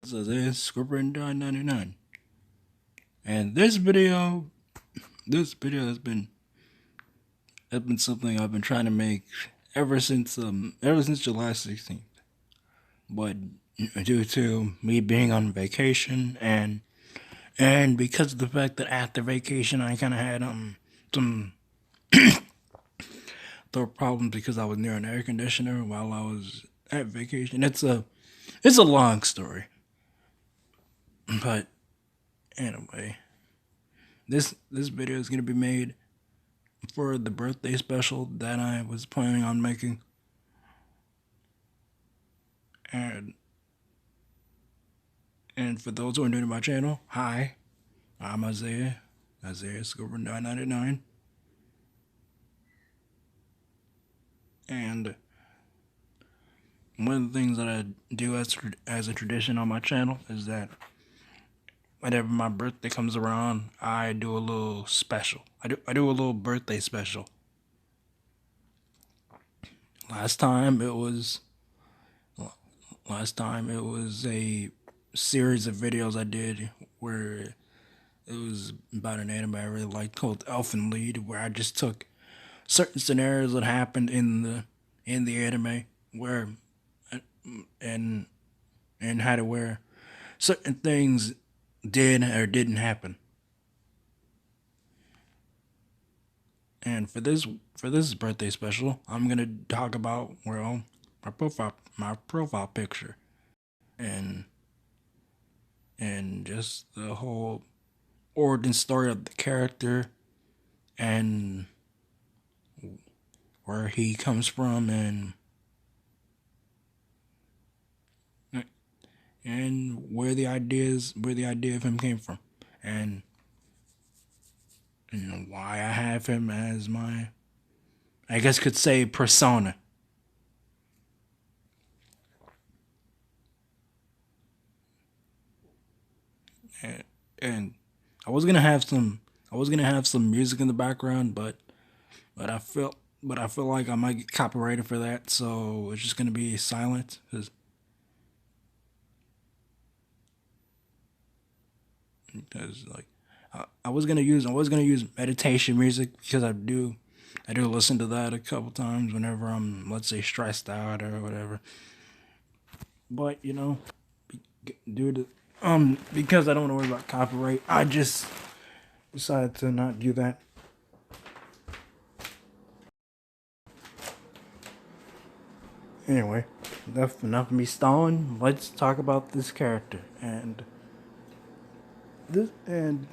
So this Scribbler99, and this video has been something I've been trying to make ever since July 16th. But due to me being on vacation and because of the fact that after vacation I kind of had some throat problems because I was near an air conditioner while I was at vacation. It's a long story, but anyway, this video is gonna be made for the birthday special that I was planning on making. And and for those who are new to my channel, hi, I'm Isaiah Scoper 999. And one of the things that I do as a tradition on my channel is that whenever my birthday comes around, I do a little special. I do a little birthday special. Last time it was Last time it was a series of videos I did where it was about an anime I really liked called Elfen Lied, where I just took certain scenarios that happened in the anime where and and had to where certain things did or didn't happen. And for this birthday special, I'm gonna talk about my profile picture and and just the whole origin story of the character and where he comes from and where the idea of him came from and why I have him as my, I guess could say, persona. And I was gonna have some music in the background, but I feel like I might get copyrighted for that, so it's just gonna be silent because like I was gonna use meditation music because I do listen to that a couple times whenever I'm, let's say, stressed out or whatever. But due to because I don't want to worry about copyright, I just decided to not do that. Anyway, enough of me stalling. Let's talk about this character this and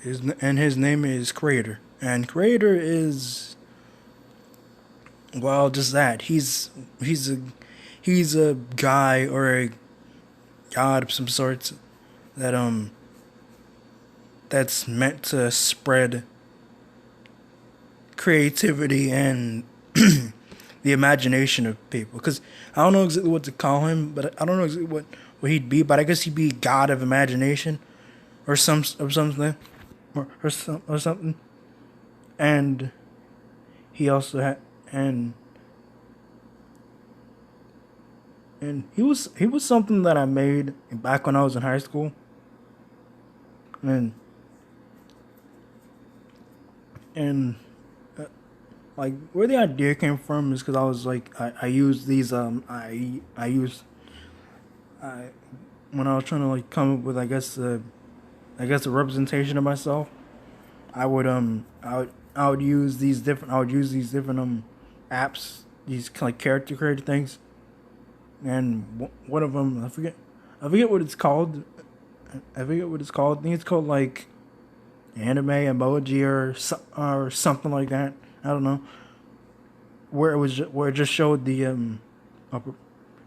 his name is Creator. And Creator is, well, just that. He's a guy or a god of some sorts that that's meant to spread creativity and the imagination of people. Because I don't know exactly what to call him, but I don't know exactly what he'd be. But I guess he'd be god of imagination or something or something. And he also had and he was something that I made back when I was in high school. And and like where the idea came from is because I was like I used these I used I when I was trying to like come up with, I guess a representation of myself. I would use these different apps, these like character creator things. And one of them, I forget what it's called. I think it's called like anime emoji or something like that. I don't know. Where it just showed the upper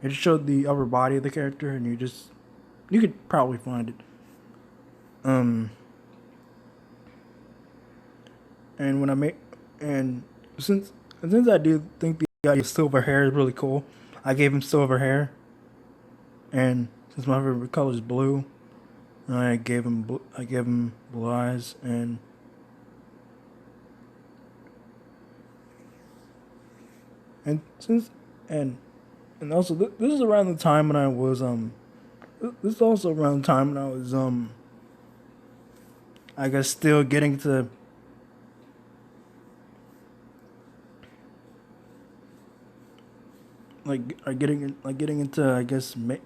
it just showed the upper body of the character, and you could probably find it. Um, and when I make and since I do think the idea of silver hair is really cool, I gave him silver hair. And since my favorite color is blue, I gave him blue eyes. And since and and also this is around the time when I was this is also around the time when I was I guess still getting to getting into I guess making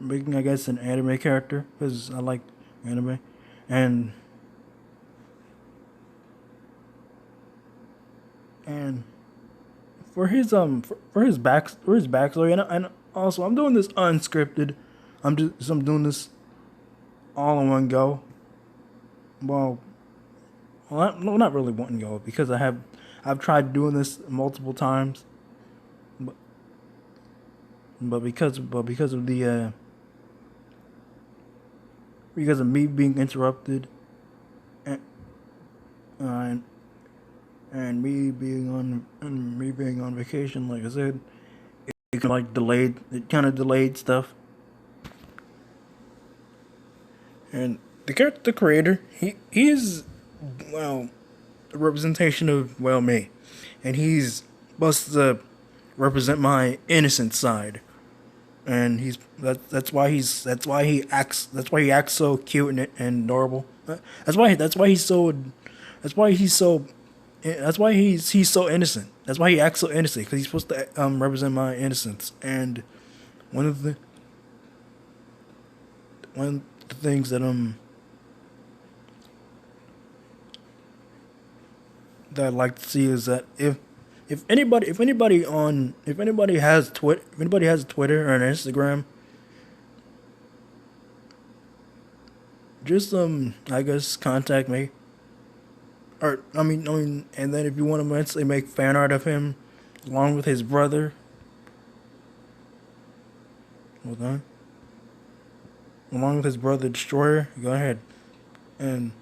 making I guess an anime character because I like anime, and and for his backstory, and also I'm doing this unscripted. I'm doing this all in one go. Well, not really one go because I've tried doing this multiple times, but because of the because of me being interrupted, and and, me being on vacation, like I said, it kind of like delayed. It kind of delayed stuff. And the creator, he is well a representation of well me, and he's supposed to represent my innocent side. And that's why he acts so cute and adorable. That's why he's so that's why he's so innocent. That's why he acts so innocent because he's supposed to represent my innocence. And one of the one of the things that I'd like to see is that if anybody has Twitter or an Instagram, just I guess contact me. Or and then if you want to eventually make fan art of him along with his brother, hold on, along with his brother Destroyer, go ahead. And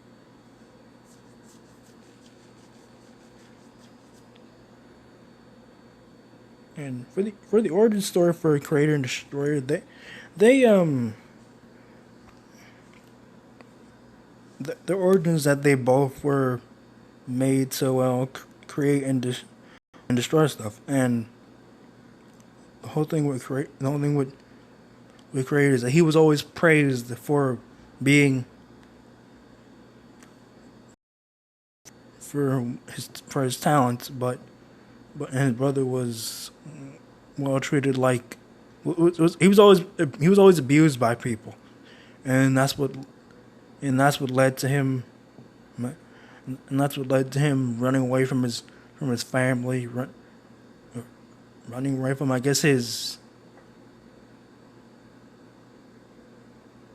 for the origin story for Creator and Destroyer, they the origins that they both were made to create and destroy stuff. And the whole thing with Creator is that he was always praised for being for his talents, but his brother was well treated like he was always abused by people, and that's what led to him and that's what led to him running away from his family, running away from I guess his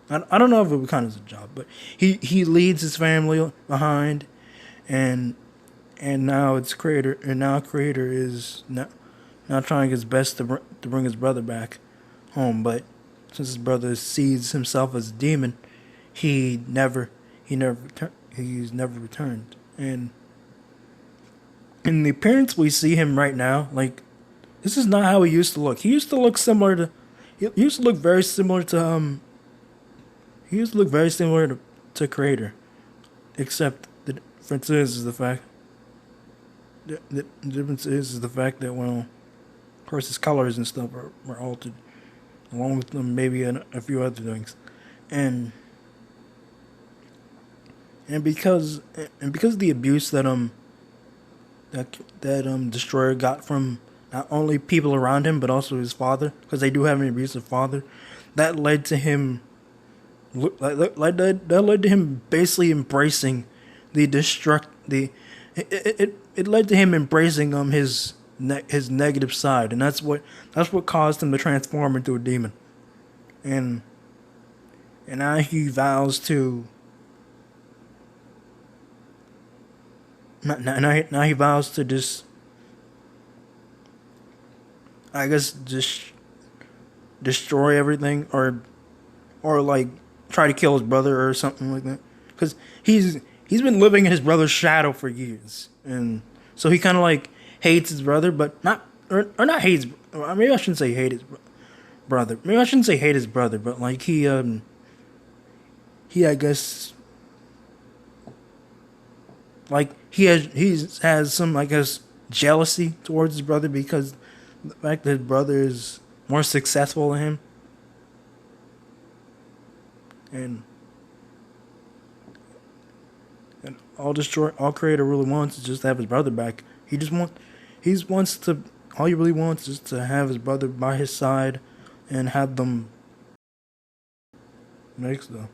I don't know if it would count as a job, but he leads his family behind, and now creator is now trying his best to bring his brother back home, but since his brother sees himself as a demon, he's never returned. And in the appearance we see him right now, like this is not how he used to look. He used to look very similar to he used to look very similar to Creator, except the difference is the fact the difference is the fact that well, of course his colors and stuff were altered, along with them maybe a few other things, and because of the abuse that Destroyer got from not only people around him but also his father, because they do have an abusive father, that led to him that led to him basically embracing the destruct the it led to him embracing his negative side, and that's what caused him to transform into a demon, and now he vows to now he vows to just I guess just destroy everything, or like try to kill his brother or something like that, because he's been living in his brother's shadow for years, and so he kind of like hates his brother, but not or not hates. Maybe I shouldn't say hate his brother. Maybe I shouldn't say hate his brother, but like he I guess like he has some I guess jealousy towards his brother because the fact that his brother is more successful than him, and all Creator really wants is just to have his brother back. He wants to, all he really wants is to have his brother by his side, and have them make stuff,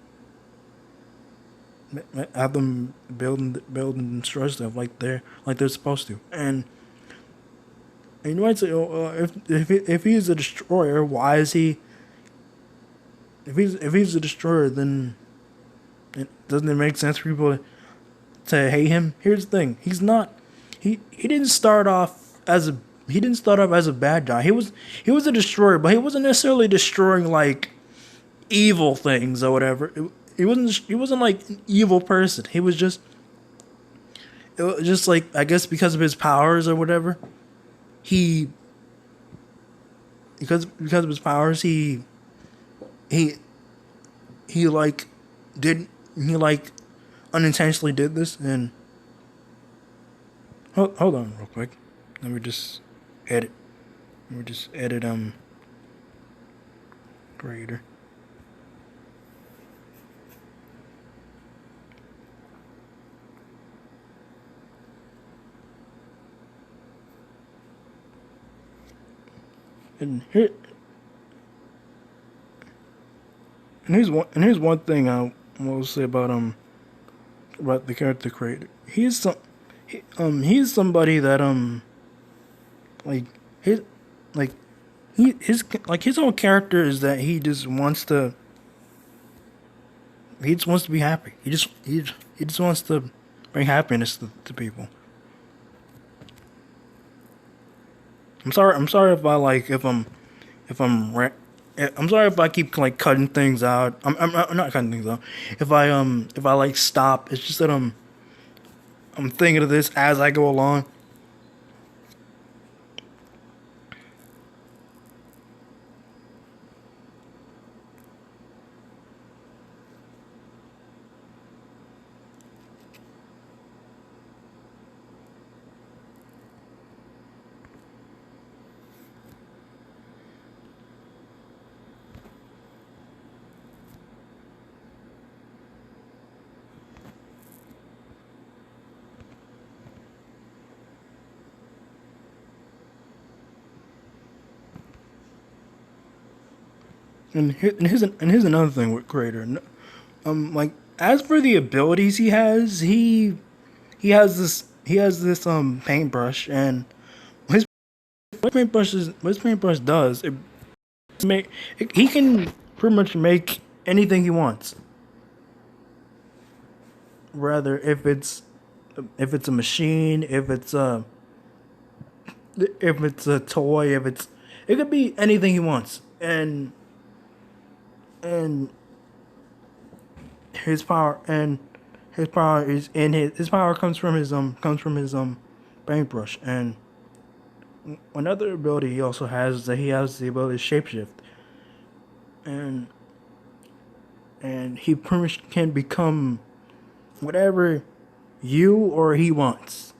have them build and destroy stuff like they're supposed to. And you might say, oh, if he's a destroyer, why is he? If he's a destroyer, then doesn't it make sense for people to hate him? Here's the thing: he's not. He didn't start off as a bad guy. He was a destroyer, but he wasn't necessarily destroying like evil things or whatever. He wasn't like an evil person. It was just like, I guess because of his powers or whatever. He because of his powers, he like did he like unintentionally did this. And hold on real quick. Let me just edit. Creator. And here and here's one thing I will say about the character Creator. He's somebody that like his like his whole character is that he just wants to be happy. He just wants to bring happiness to people. I'm sorry if I like if I'm ra- I'm sorry if I keep like cutting things out. I'm not cutting things out. If I like stop, it's just that I'm thinking of this as I go along. And here's another thing with Creator. Like as for the abilities he has, he has this paintbrush, and his what his paintbrush does make he can pretty much make anything he wants. Rather, if it's a machine, if it's a toy, it could be anything he wants. And his power and his power is in his power comes from his paintbrush. And another ability he also has is that he has the ability to shapeshift, and he pretty much can become whatever you or he wants.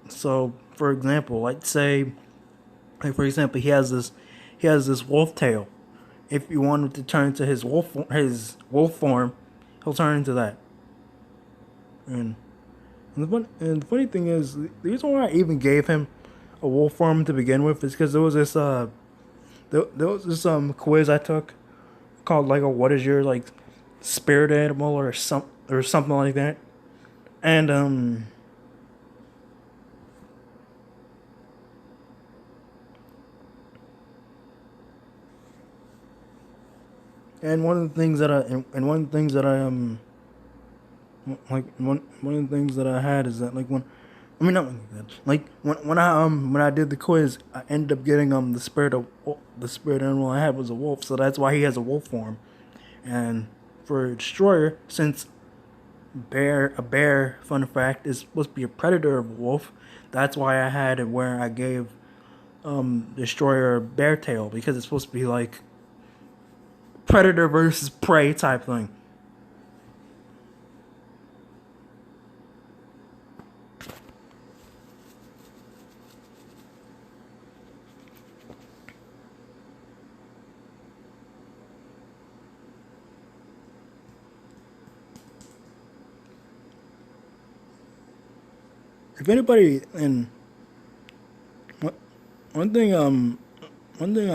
So for example, for example, he has this wolf tail. If you want him to turn into his wolf form, he'll turn into that. And and the funny thing is, the reason why I even gave him a wolf form to begin with is because there was this quiz I took called like a what is your like spirit animal or something like that. And and one of the things that and one of the things that I like one of the things that I had is that like when I mean not like that. Like when I did the quiz, I ended up getting the spirit animal I had was a wolf, so that's why he has a wolf form. And for Destroyer, since a bear, fun fact, is supposed to be a predator of a wolf, that's why I had it where I gave Destroyer a bear tail, because it's supposed to be like predator versus prey type thing. if anybody, and one one thing one thing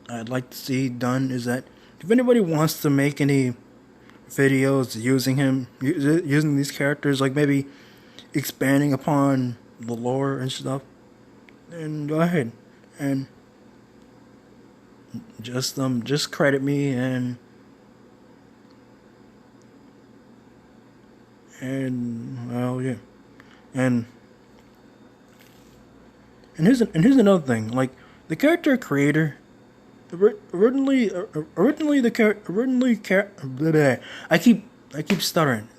I'd like to see done is that if anybody wants to make any videos using using these characters, like maybe expanding upon the lore and stuff, then go ahead and just credit me and well yeah and here's another thing, like the character creator originally the character originally I keep stuttering.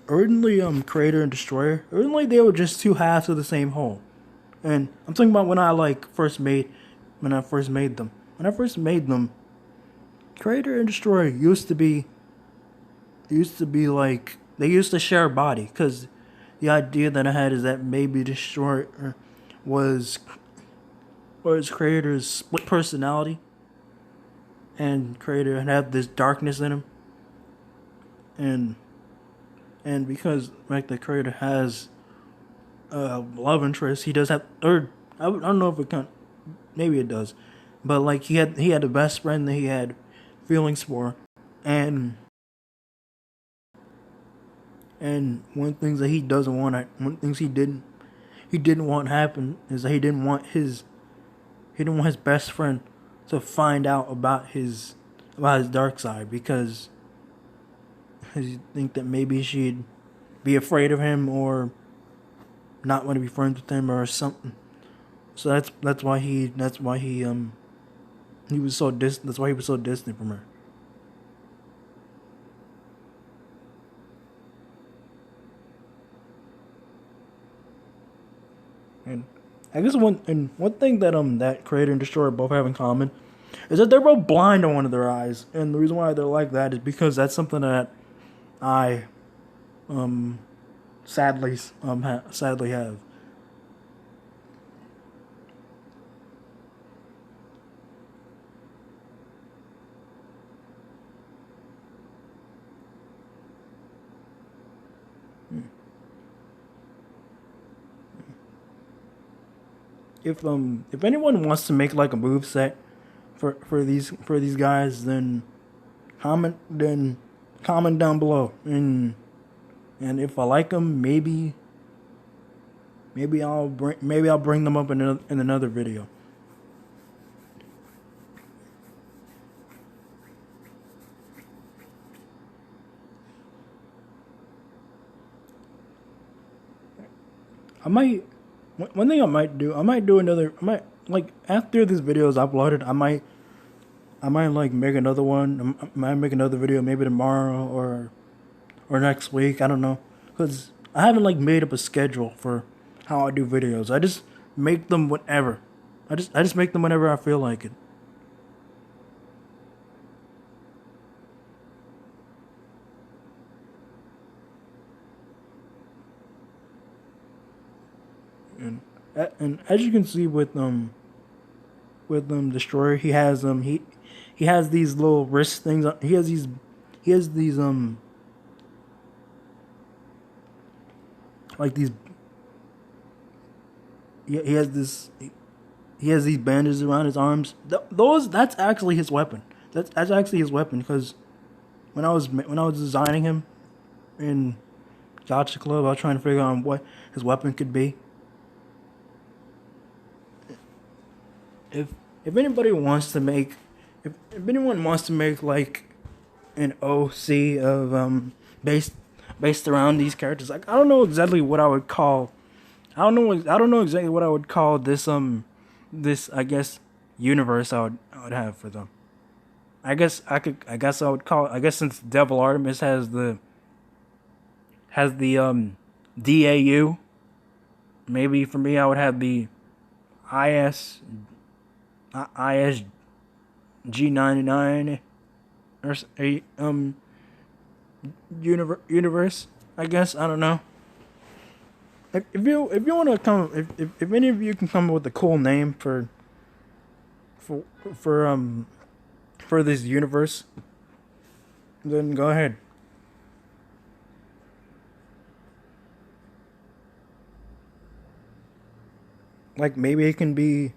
Originally creator and destroyer, originally they were just two halves of the same whole. And I'm talking about when I first made them. When I first made them, creator and destroyer used to be like they used to share a body, because the idea that I had is that maybe destroyer was creator's split personality, and creator had this darkness in him, and because like the creator has love interest, he does have, or I don't know if it can, maybe it does, but like he had a best friend that he had feelings for, and one of the things that he doesn't want, one of the things he didn't want happen is that he didn't want his best friend to find out about his dark side, because he think that maybe she'd be afraid of him or not want to be friends with him or something. So that's why he was so that's why he was so distant from her. And I guess one thing that that creator and destroyer both have in common is that they're both blind on one of their eyes, and the reason why they're like that is because that's something that I um sadly have. If anyone wants to make like a move set for these guys, then comment then comment down below, and if I like them, maybe I'll bring them up in another video. I might one thing I might do another, I might, like after this video is uploaded, I might like make another one. I might make another video maybe tomorrow or next week. I don't know, cause I haven't like made up a schedule for how I do videos. I just make them whenever. I just make them whenever I feel like it. And as you can see with Destroyer, he has these little wrist things. He has these like these he has this he has these bandages around his arms. Those That's actually his weapon. That's actually his weapon, because when I was designing him in Gotcha Club, I was trying to figure out what his weapon could be. If anybody wants to make if anyone wants to make like an OC of based around these characters, like I don't know exactly what I would call, I don't know exactly what I would call this, I guess, universe I would have for them. I guess I would call, I guess, since Devil Artemis has the DAU, maybe for me I would have the IS ISG99 or a universe, I guess. I don't know. If you want to come, if any of you can come up with a cool name for for um for this universe, then go ahead. like maybe it can be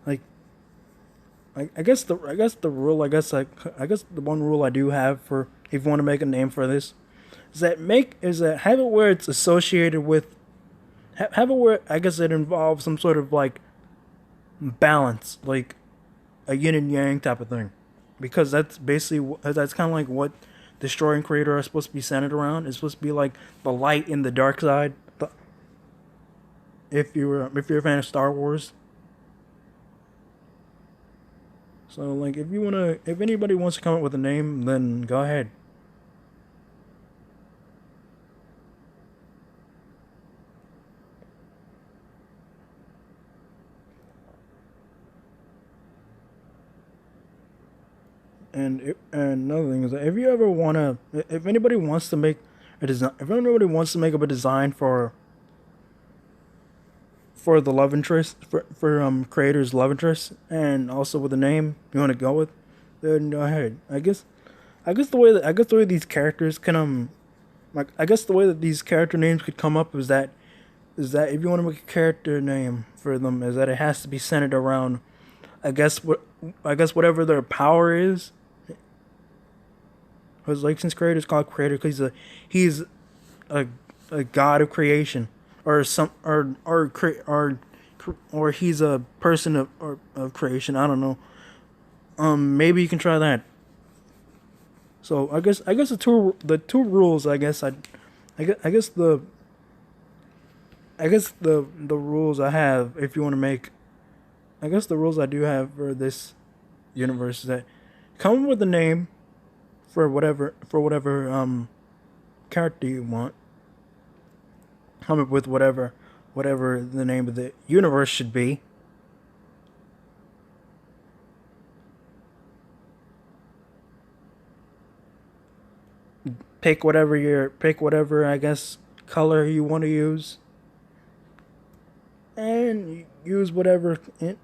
like I guess the rule I guess the one rule I do have for if you want to make a name for this is that have it where it's associated with have it where I guess it involves some sort of like balance, like a yin and yang type of thing, because that's basically that's kind of like what Destroyer and Creator are supposed to be centered around. It's supposed to be like the light and the dark side. If you're a fan of Star Wars, so like if anybody wants to come up with a name, then go ahead. And another thing is that if you ever wanna, if anybody wants to make a design, if anybody wants to make up a design for the love interest for creator's love interest, and also with a name you want to go with, then go ahead. I guess the way these characters can like I guess the way that these character names could come up is that if you want to make a character name for them, is that it has to be centered around I guess what I guess whatever their power is. Because like since creator's called creator, because he's a a god of creation, or some or he's a person of creation. I don't know. Maybe you can try that. So I guess the two rules. I guess the rules I have if you want to make I guess the rules I do have for this universe is that come up with a name for whatever character you want. Come up with whatever the name of the universe should be. Pick whatever I guess color you want to use, and use whatever and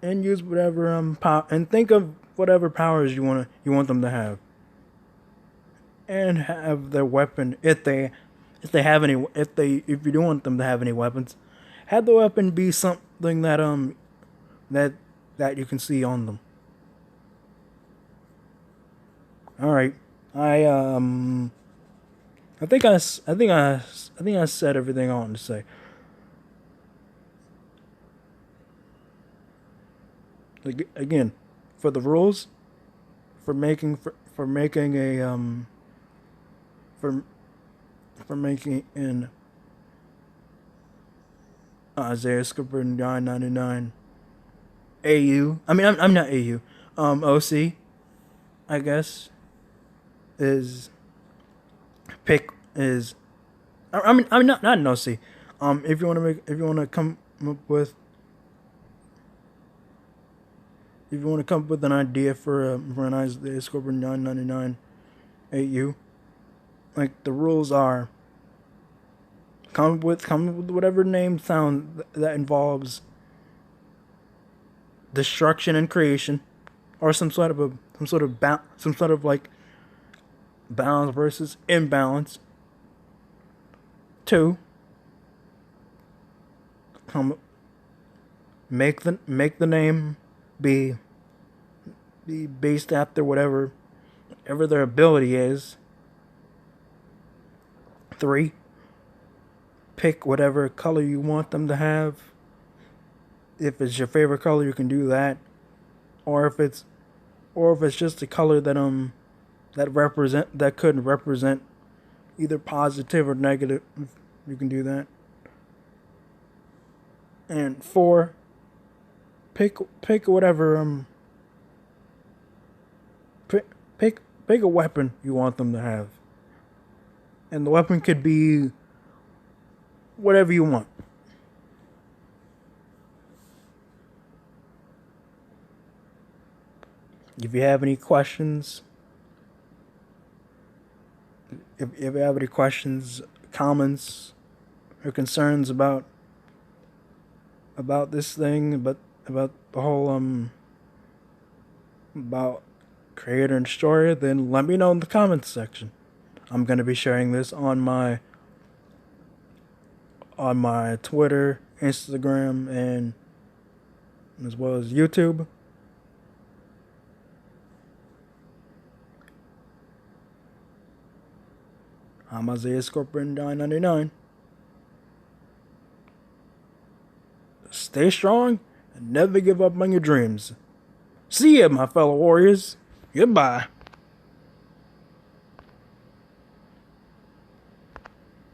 think of whatever powers you want them to have, and have their weapon if they have any if you do want them to have any weapons, have the weapon be something that that you can see on them. All right, I I think I said everything I wanted to say. Again, for the rules for making a for for making an Isaiah Skipper 999 AU. I mean, I'm not AU. OC, I guess, is pick is. I mean not an OC. If you want to come up with if you want to come up with an idea for an Isaiah Skipper 999 AU, like the rules are come up with whatever name sound that involves destruction and creation, or some sort of like balance versus imbalance. Two, come make the name be be based after whatever their ability is. Three, pick whatever color you want them to have. If it's your favorite color, you can do that. Or if it's just a color that could represent either positive or negative, you can do that. And four, pick whatever pick pick a weapon you want them to have, and the weapon could be whatever you want. If you have any questions, if you have any questions, comments, or concerns about this thing, about the whole about creator and story, then let me know in the comments section. I'm gonna be sharing this on my Twitter, Instagram, and as well as YouTube. I'm Isaiah Scorpion 999. Stay strong and never give up on your dreams. See ya, my fellow warriors. Goodbye.